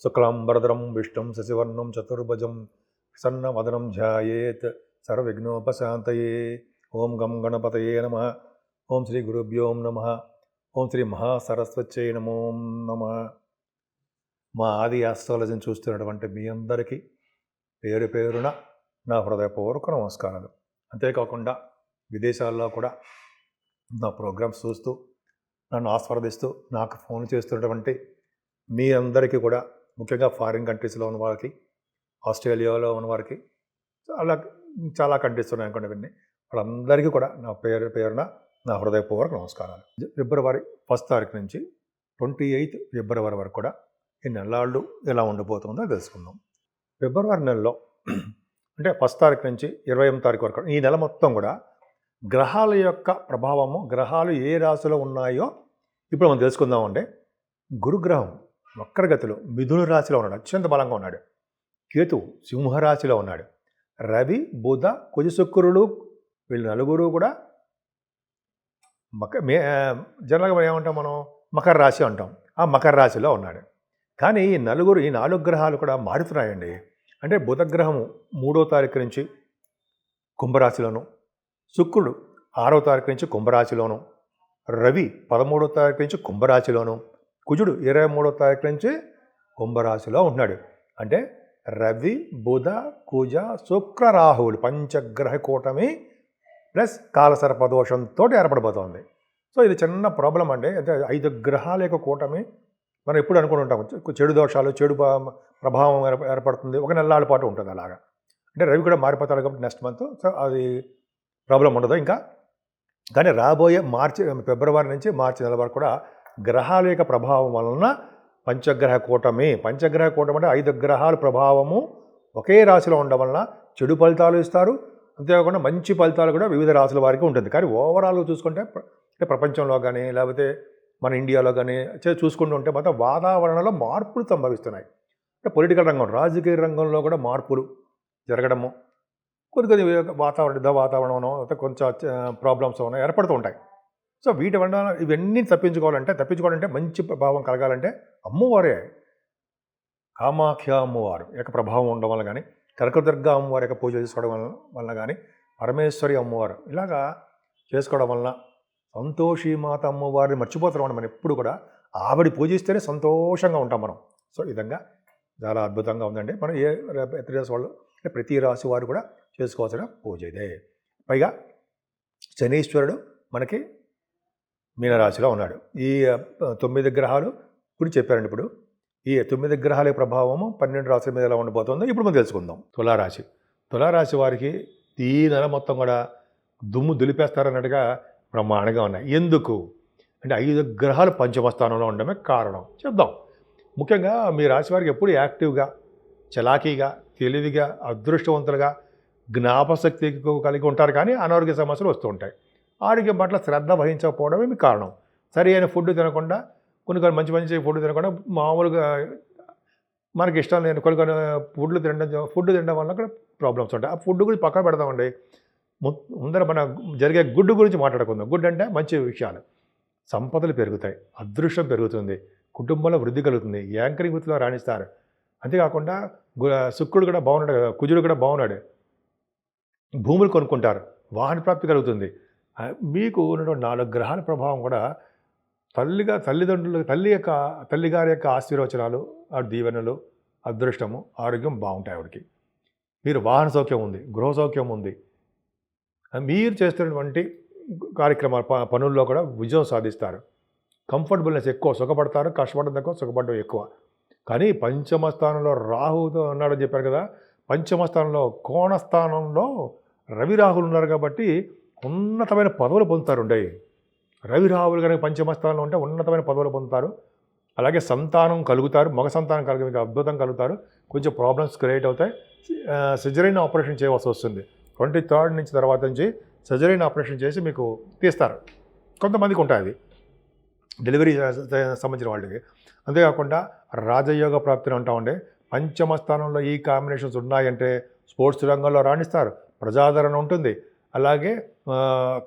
శుక్లాంబరధరం విష్ణుం శశివర్ణం చతుర్భుజం ప్రసన్నవదనం ధ్యాయేత్ సర్వవిఘ్నోపశాంతయే. ఓం గం గణపతయే నమః. ఓం శ్రీ గురుభ్యో నమః. ఓం శ్రీ మహాసరస్వత్యై నమో నమః. మా ఆది ఆస్ట్రాలజీని చూస్తున్నటువంటి మీ అందరికీ పేరు పేరున నా హృదయపూర్వక నమస్కారాలు. అంతేకాకుండా విదేశాల్లో కూడా నా ప్రోగ్రామ్స్ చూస్తూ నన్ను ఆస్వాదిస్తూ నాకు ఫోన్ చేస్తున్నటువంటి మీ అందరికీ కూడా, ముఖ్యంగా ఫారిన్ కంట్రీస్లో ఉన్న వారికి, ఆస్ట్రేలియాలో ఉన్న వారికి, చాలా కంట్రీస్ ఉన్నాయి అనుకోండి, ఇవన్నీ వాళ్ళందరికీ కూడా నా పేరున నా హృదయపూర్వక నమస్కారాలు. ఫిబ్రవరి 1 తారీఖు నుంచి 28 ఫిబ్రవరి వరకు కూడా ఈ నెలలు ఎలా ఉండబోతుందో తెలుసుకుందాం. ఫిబ్రవరి నెలలో అంటే 1 తారీఖు నుంచి 28 తారీఖు వరకు ఈ నెల మొత్తం కూడా గ్రహాల యొక్క ప్రభావము, గ్రహాలు ఏ రాశిలో ఉన్నాయో ఇప్పుడు మనం తెలుసుకుందామండి. గురుగ్రహం వక్రగతిలో మిథున రాశిలో ఉన్నాడు, అత్యంత బలంగా ఉన్నాడు. కేతు సింహరాశిలో ఉన్నాడు. రవి, బుధ, కుజ, శుక్రులు వీళ్ళు నలుగురు కూడా జనరల్గా ఏమంటాం మనం, మకర రాశి అంటాం. ఆ మకర రాశిలో ఉన్నాడు. కానీ ఈ 4 గ్రహాలు కూడా మారుతున్నాయండి. అంటే బుధగ్రహము 3వ తారీఖు నుంచి కుంభరాశిలోను, శుక్రుడు 6వ తారీఖు నుంచి కుంభరాశిలోను, రవి 13వ తారీఖు నుంచి కుంభరాశిలోను, కుజుడు 23వ తారీఖు నుంచి కుంభరాశిలో ఉన్నాడు. అంటే రవి, బుధ, కుజ, శుక్ర, రాహువులు పంచగ్రహ కూటమి ప్లస్ కాలసర్పదోషంతో ఏర్పడిపోతుంది. సో ఇది చిన్న ప్రాబ్లం అండి. అంటే 5 గ్రహాల యొక్క కూటమి మనం ఎప్పుడు అనుకుని ఉంటాం, చెడు దోషాలు, చెడు ప్రభావం ఏర్పడుతుంది, ఒక నెలల పాటు ఉంటుంది అలాగా. అంటే రవి కూడా మారిపోతాడు కాబట్టి నెక్స్ట్ మంత్, సో అది ప్రాబ్లం ఉండదు ఇంకా. కానీ రాబోయే ఫిబ్రవరి నుంచి మార్చి నెల వరకు కూడా గ్రహాల యొక్క ప్రభావం వలన పంచగ్రహ కూటమి అంటే 5 గ్రహాల ప్రభావము ఒకే రాశిలో ఉండడం వలన చెడు ఫలితాలు ఇస్తారు. అంతేకాకుండా మంచి ఫలితాలు కూడా వివిధ రాశుల వారికి ఉంటుంది. కానీ ఓవరాల్గా చూసుకుంటే ప్రపంచంలో కానీ లేకపోతే మన ఇండియాలో కానీ చూసుకుంటూ ఉంటే మొత్తం వాతావరణంలో మార్పులు సంభవిస్తున్నాయి. అంటే పొలిటికల్ రంగం, రాజకీయ రంగంలో కూడా మార్పులు జరగడము, కొద్ది వాతావరణం కొంచెం ప్రాబ్లమ్స్ ఏర్పడుతూ ఉంటాయి. సో వీటి వల్ల ఇవన్నీ తప్పించుకోవాలంటే మంచి ప్రభావం కలగాలంటే అమ్మవారే, కామాఖ్య అమ్మవారు యొక్క ప్రభావం ఉండడం వల్ల కానీ, కనకదుర్గ అమ్మవారి యొక్క పూజ చేసుకోవడం వలన కానీ, పరమేశ్వరి అమ్మవారు ఇలాగా చేసుకోవడం వలన, సంతోషి మాత అమ్మవారిని మర్చిపోతున్నాం మనం ఎప్పుడు కూడా. ఆవిడ పూజిస్తేనే సంతోషంగా ఉంటాం మనం. సో ఈ విధంగా చాలా అద్భుతంగా ఉందండి. మనం ప్రతి రాశి వారు కూడా చేసుకోవాల్సిన పూజ ఇదే. పైగా శనీశ్వరుడు మనకి మీనరాశిలో ఉన్నాడు. ఈ 9 గ్రహాలు ఇప్పుడు చెప్పారండి. ఇప్పుడు ఈ 9 గ్రహాల ప్రభావము 12 రాశుల మీద ఎలా ఉండబోతుందో ఇప్పుడు మనం తెలుసుకుందాం. తులారాశి వారికి ఈ నెల మొత్తం కూడా దుమ్ము దులిపేస్తారన్నట్టుగా బ్రహ్మాండంగా ఉన్నాయి. ఎందుకు అంటే 5 గ్రహాలు పంచమ స్థానంలో ఉండడమే కారణం. చెప్దాం. ముఖ్యంగా మీ రాశి వారికి ఎప్పుడు యాక్టివ్గా, చలాకీగా, తెలివిగా, అదృష్టవంతులుగా, జ్ఞాపశక్తి కలిగి ఉంటారు. కానీ అనారోగ్య సమస్యలు వస్తూ ఉంటాయి. ఆరోగ్యం పట్ల శ్రద్ధ వహించకపోవడమే మీ కారణం. సరి అయిన ఫుడ్ తినకుండా, కొన్ని మంచి ఫుడ్ తినకుండా, మామూలుగా మనకి ఇష్టం లేని కొన్ని ఫుడ్ తినడం వల్ల కూడా ప్రాబ్లమ్స్ ఉంటాయి. ఆ ఫుడ్ గురించి పక్కన పెడదామండి. ముందర మన జరిగే గుడ్ గురించి మాట్లాడుకుందాం. గుడ్ అంటే మంచి విషయాలు, సంపదలు పెరుగుతాయి, అదృష్టం పెరుగుతుంది, కుటుంబంలో వృద్ధి కలుగుతుంది, యాంకరింగ్ వృత్తిలో రాణిస్తారు. అంతేకాకుండా శుక్రుడు కూడా బాగున్నాడు, కుజుడు కూడా బాగున్నాడు, భూములు కొనుక్కుంటారు, వాహన ప్రాప్తి కలుగుతుంది. మీకు ఉన్నటువంటి 4 గ్రహాల ప్రభావం కూడా తల్లిగారి యొక్క ఆశీర్వచనాలు, దీవెనలు, అదృష్టము, ఆరోగ్యం బాగుంటాయి ఆవిడకి. మీరు వాహన సౌఖ్యం ఉంది, గృహ సౌఖ్యం ఉంది. మీరు చేస్తున్నటువంటి కార్యక్రమాలు, పనుల్లో కూడా విజయం సాధిస్తారు. కంఫర్టబుల్నెస్ ఎక్కువ, సుఖపడతారు. కష్టపడడం తక్కువ, సుఖపడడం ఎక్కువ. కానీ పంచమ స్థానంలో రాహుతో ఉన్నాడని చెప్పారు కదా. పంచమ స్థానంలో, కోణస్థానంలో రవి రాహులు ఉన్నారు కాబట్టి ఉన్నతమైన పదవులు పొందుతారు. రవి రాహులు కనుక పంచమ స్థానంలో ఉంటే ఉన్నతమైన పదవులు పొందుతారు. అలాగే సంతానం కలుగుతారు, మగ సంతానం కలిగే అద్భుతం కలుగుతారు. కొంచెం ప్రాబ్లమ్స్ క్రియేట్ అవుతాయి. సిజరీన్ ఆపరేషన్ చేయవలసి వస్తుంది. 23rd నుంచి తర్వాత నుంచి సర్జరీని ఆపరేషన్ చేసి మీకు తీస్తారు. కొంతమందికి ఉంటాయి అది, డెలివరీ సంబంధించిన వాళ్ళకి. అంతేకాకుండా రాజయోగ ప్రాప్తిని అంటామండి. పంచమ స్థానంలో ఈ కాంబినేషన్స్ ఉన్నాయంటే స్పోర్ట్స్ రంగంలో రాణిస్తారు, ప్రజాదరణ ఉంటుంది. అలాగే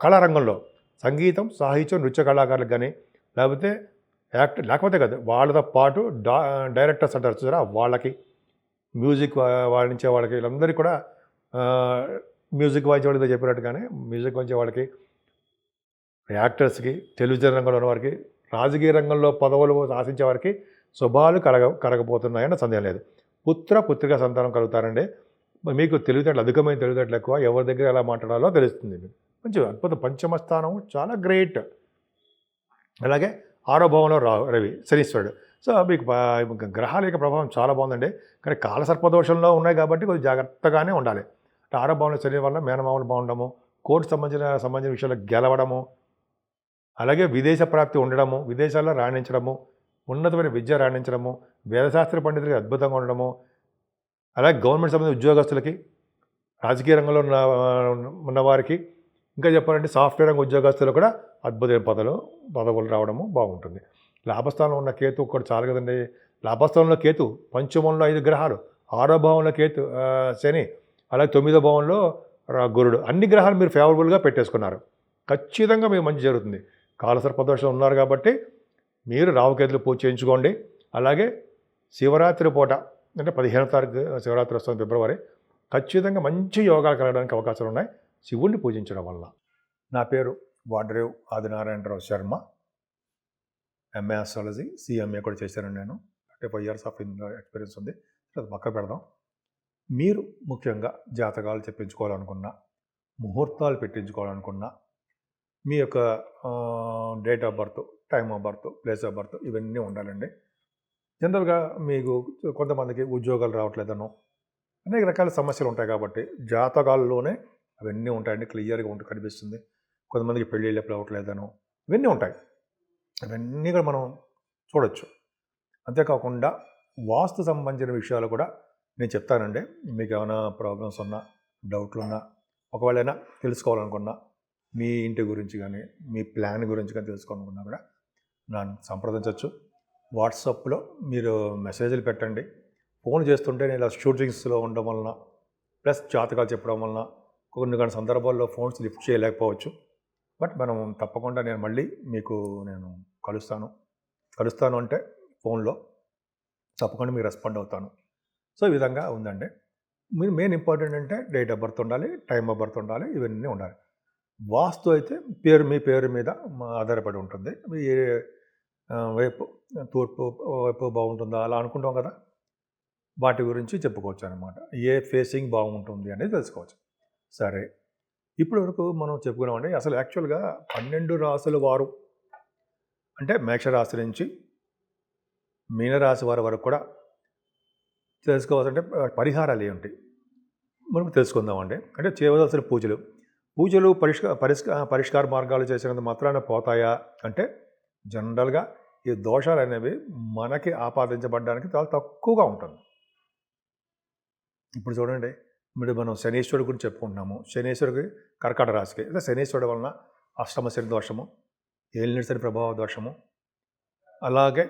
కళారంగంలో సంగీతం, సాహిత్యం, నృత్య కళాకారులకు కానీ, లేకపోతే యాక్టర్ లేకపోతే కాదు, వాళ్ళతో పాటు డైరెక్టర్స్ అంటారు చూసారా, వాళ్ళకి మ్యూజిక్ వాడించే వాళ్ళకి, వీళ్ళందరికీ కూడా మ్యూజిక్ వాయించే వాళ్ళతో చెప్పినట్టుగానే మ్యూజిక్ వాయించే వాళ్ళకి, యాక్టర్స్కి, టెలివిజన్ రంగంలో ఉన్న వారికి, రాజకీయ రంగంలో పదవులు ఆశించే వారికి శుభాలు కరగబోతున్నాయన్న సందేహం లేదు. పుత్రిక సంతానం కలుగుతారండి. మీకు తెలివితేటలు, అధికమైన తెలివితేటలు ఎక్కువ, ఎవరి దగ్గర ఎలా మాట్లాడాలో తెలుస్తుంది. మంచి అద్భుతం. పంచమ స్థానం చాలా గ్రేట్. అలాగే 6వ భావంలో రవి, శనీశ్వరుడు. సో మీకు గ్రహాల యొక్క ప్రభావం చాలా బాగుందండి. కానీ కాలసర్పదోషంలో ఉన్నాయి కాబట్టి కొద్దిగా జాగ్రత్తగానే ఉండాలి. 6వ భావంలో శని వల్ల మేనమామలు బాగుండము, కోర్టు సంబంధించిన విషయాలు గెలవడము, అలాగే విదేశ ప్రాప్తి ఉండడము, విదేశాల్లో రాణించడము, ఉన్నతమైన విద్య రాణించడము, వేదశాస్త్ర పండితులకి అద్భుతంగా ఉండడము, అలాగే గవర్నమెంట్ సంబంధించిన ఉద్యోగస్తులకి, రాజకీయ రంగంలో ఉన్నవారికి, ఇంకా చెప్పాలంటే సాఫ్ట్వేర్ రంగ ఉద్యోగస్తులు కూడా అద్భుతమైన పదవులు రావడము బాగుంటుంది. లాభస్థానంలో ఉన్న కేతు కూడా చాలు కదండి. లాభస్థానంలో కేతు, పంచమంలో 5 గ్రహాలు, 6వ భావంలో కేతు శని, అలాగే 9వ భావంలో గురుడు, అన్ని గ్రహాలు మీరు ఫేవరబుల్గా పెట్టేసుకున్నారు. ఖచ్చితంగా మీకు మంచి జరుగుతుంది. కాలసర్పదోషం ఉన్నారు కాబట్టి మీరు రావుకేతులు పూజ చేయించుకోండి. అలాగే శివరాత్రి పూట, అంటే 15వ తారీఖు శివరాత్రి వస్తుంది ఫిబ్రవరి, ఖచ్చితంగా మంచి యోగాలు కలగడానికి అవకాశాలు ఉన్నాయి శివుణ్ణి పూజించడం వల్ల. నా పేరు Vadrev Adinarayanarao Sharma. MA astrology, CMA కూడా చేశాను నేను. 35 years ఆఫ్ ఎక్స్పీరియన్స్ ఉంది. అది పక్క పెడదాం. మీరు ముఖ్యంగా జాతకాలు చెప్పించుకోవాలనుకున్నా, ముహూర్తాలు పెట్టించుకోవాలనుకున్నా, మీ యొక్క date of birth, time of birth, place of birth ఇవన్నీ ఉండాలండి. జనరల్గా మీకు కొంతమందికి ఉద్యోగాలు రావట్లేదనో, అనేక రకాల సమస్యలు ఉంటాయి కాబట్టి జాతకాల్లోనే అవన్నీ ఉంటాయండి, క్లియర్గా కనిపిస్తుంది. కొంతమందికి పెళ్ళిళ్ళు రావట్లేదనో, ఇవన్నీ ఉంటాయి. ఇవన్నీ కూడా మనం చూడొచ్చు. అంతేకాకుండా వాస్తు సంబంధించిన విషయాలు కూడా నేను చెప్తానండి. మీకు ఏమైనా ప్రాబ్లమ్స్ ఉన్నా, డౌట్లు ఉన్నా, ఒకవేళ తెలుసుకోవాలనుకున్నా, మీ ఇంటి గురించి కానీ, మీ ప్లాన్ గురించి కానీ తెలుసుకోవాలనుకున్నా కూడా నన్ను సంప్రదించవచ్చు. వాట్సాప్లో మీరు మెసేజ్లు పెట్టండి. ఫోన్ చేస్తుంటే నేను ఇలా షూటింగ్స్లో ఉండడం వలన, ప్లస్ జాతకాలు చెప్పడం వలన కొన్ని సందర్భాల్లో ఫోన్స్ లిఫ్ట్ చేయలేకపోవచ్చు. బట్ మనం తప్పకుండా నేను మళ్ళీ మీకు కలుస్తాను అంటే ఫోన్లో తప్పకుండా మీకు రెస్పాండ్ అవుతాను. సో ఈ విధంగా ఉందండి. మీరు మెయిన్ ఇంపార్టెంట్ అంటే డేట్ ఆఫ్ బర్త్ ఉండాలి, టైమ్ ఆఫ్ బర్త్ ఉండాలి, ఇవన్నీ ఉండాలి. వాస్తు అయితే మీ పేరు మీద ఆధారపడి ఉంటుంది. ఏ వైపు, తూర్పు వైపు బాగుంటుందా అలా అనుకుంటాం కదా, వాటి గురించి చెప్పుకోవచ్చు అనమాట. ఏ ఫేసింగ్ బాగుంటుంది అనేది తెలుసుకోవచ్చు. సరే, ఇప్పటి వరకు మనం చెప్పుకున్నామండి. అసలు యాక్చువల్గా 12 రాసుల వారు, అంటే మేషరాశి నుంచి మీనరాశి వారి వరకు కూడా తెలుసుకోవాల్సింటే పరిహారాలు ఏంటి మనం తెలుసుకుందామండి. అంటే చేయవలసిన పూజలు పరిష్కార మార్గాలు చేసినంత మాత్రాన పోతాయా అంటే, జనరల్గా ఈ దోషాలు అనేవి మనకి ఆపాదించబడడానికి చాలా తక్కువగా ఉంటుంది. ఇప్పుడు చూడండి, మనం శనీశ్వరుడు గురించి చెప్పుకుంటున్నాము. శనీశ్వరుడికి కర్కాటక రాశికి, అంటే శనీశ్వరుడు వలన అష్టమ శని దోషము, ఏలినాటి శని ప్రభావ దోషము, అలాగే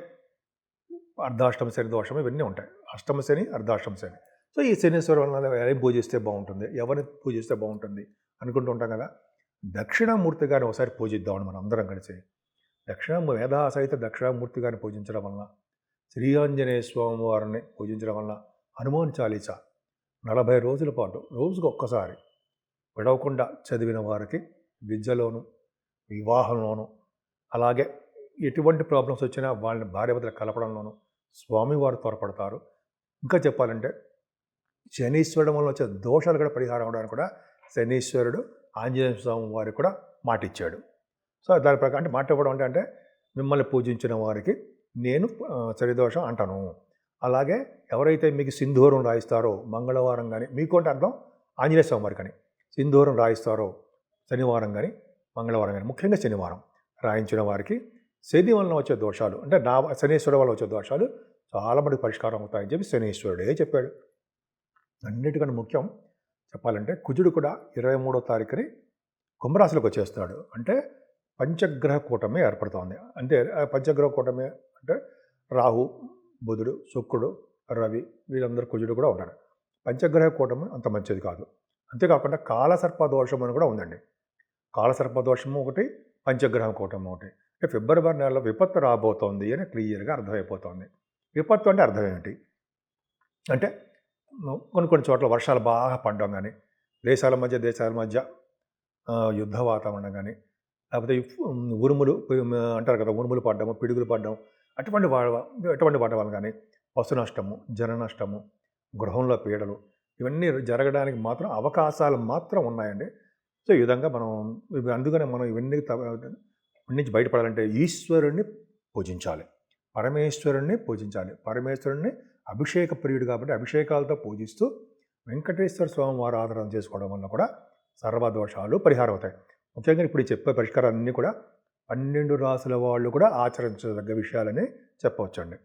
అర్ధాష్టమ శని దోషము, ఇవన్నీ ఉంటాయి. అష్టమ శని, అర్ధాష్టమ శని. సో ఈ శనీశ్వరుడు వలన ఏం పూజిస్తే బాగుంటుంది, ఎవరిని పూజిస్తే బాగుంటుంది అనుకుంటూ ఉంటాం కదా. దక్షిణామూర్తి గారిని ఒకసారి పూజిద్దామని మనం అందరం కలిసి. సహిత దక్షిణామూర్తి గారిని పూజించడం వలన, శ్రీ ఆంజనేయ స్వామి వారిని పూజించడం వలన, హనుమాన్ చాలీసా 40 రోజుల పాటు రోజుకు ఒక్కసారి విడవకుండా చదివిన వారికి విద్యలోను, వివాహంలోను, అలాగే ఎటువంటి ప్రాబ్లమ్స్ వచ్చినా వాళ్ళని భార్యాభర్తలు కలపడంలోనూ స్వామివారు త్వరపడతారు. ఇంకా చెప్పాలంటే శనీశ్వరుడు వల్ల వచ్చే దోషాలు కూడా పరిహారం అవడానికి కూడా శనీశ్వరుడు ఆంజనేయ స్వామి వారికి కూడా మాట ఇచ్చాడు. సో దాని ప్రకారం అంటే మాట ఇవ్వడం అంటే మిమ్మల్ని పూజించిన వారికి నేను శనిదోషం అంటాను. అలాగే ఎవరైతే మీకు సింధూరం రాయిస్తారో మంగళవారం కానీ, మీకు అంటే అర్థం ఆంజనేయ స్వామి వారికి కానీ సింధూరం రాయిస్తారో శనివారం కానీ మంగళవారం కానీ, ముఖ్యంగా శనివారం రాయించిన వారికి శని వలన వచ్చే దోషాలు, అంటే శనీశ్వరుడు వల్ల వచ్చే దోషాలు చాలా మటుకు పరిష్కారం అవుతాయని చెప్పి శనీశ్వరుడే చెప్పాడు. అన్నిటికన్నా ముఖ్యం చెప్పాలంటే కుజుడు కూడా 23వ తారీఖుని కుంభరాశిలోకి వచ్చేస్తాడు. అంటే పంచగ్రహ కూటమి ఏర్పడుతోంది. అంటే పంచగ్రహ కూటమి అంటే రాహు, బుధుడు, శుక్రుడు, రవి, వీళ్ళందరూ కుజుడు కూడా ఉన్నాడు. పంచగ్రహ కూటమి అంత మంచిది కాదు. అంతేకాకుండా కాలసర్ప దోషం అని కూడా ఉందండి. కాలసర్ప దోషము ఒకటి, పంచగ్రహ కూటమి ఒకటి. అంటే ఫిబ్రవరి నెలలో విపత్తు రాబోతోంది అని క్లియర్గా అర్థమైపోతుంది. విపత్తు అంటే అర్థం ఏమిటి? అంటే కొన్ని కొన్ని చోట్ల వర్షాలు బాగా పడడం కానీ, దేశాల మధ్య యుద్ధ వాతావరణం కానీ, లేకపోతే ఉరుములు అంటారు కదా, ఉరుములు పడ్డము, పిడుగులు పడ్డం, అటువంటి వాటి వల్ల కానీ పశు నష్టము, జన నష్టము, గృహంలో పీడలు, ఇవన్నీ జరగడానికి మాత్రం అవకాశాలు మాత్రం ఉన్నాయండి. సో ఈ విధంగా మనం అందుకనే మనం ఇవన్నీ నుంచి బయటపడాలంటే ఈశ్వరుణ్ణి పూజించాలి, పరమేశ్వరుణ్ణి అభిషేక ప్రియుడు కాబట్టి అభిషేకాలతో పూజిస్తూ వెంకటేశ్వర స్వామి వారు ఆరాధన చేసుకోవడం వల్ల కూడా సర్వదోషాలు పరిహారం అవుతాయి. ముఖ్యంగా ఇప్పుడు చెప్పే పరిష్కారాలన్నీ కూడా 12 రాసుల వాళ్ళు కూడా ఆచరించదగ్గ విషయాలని చెప్పవచ్చండి.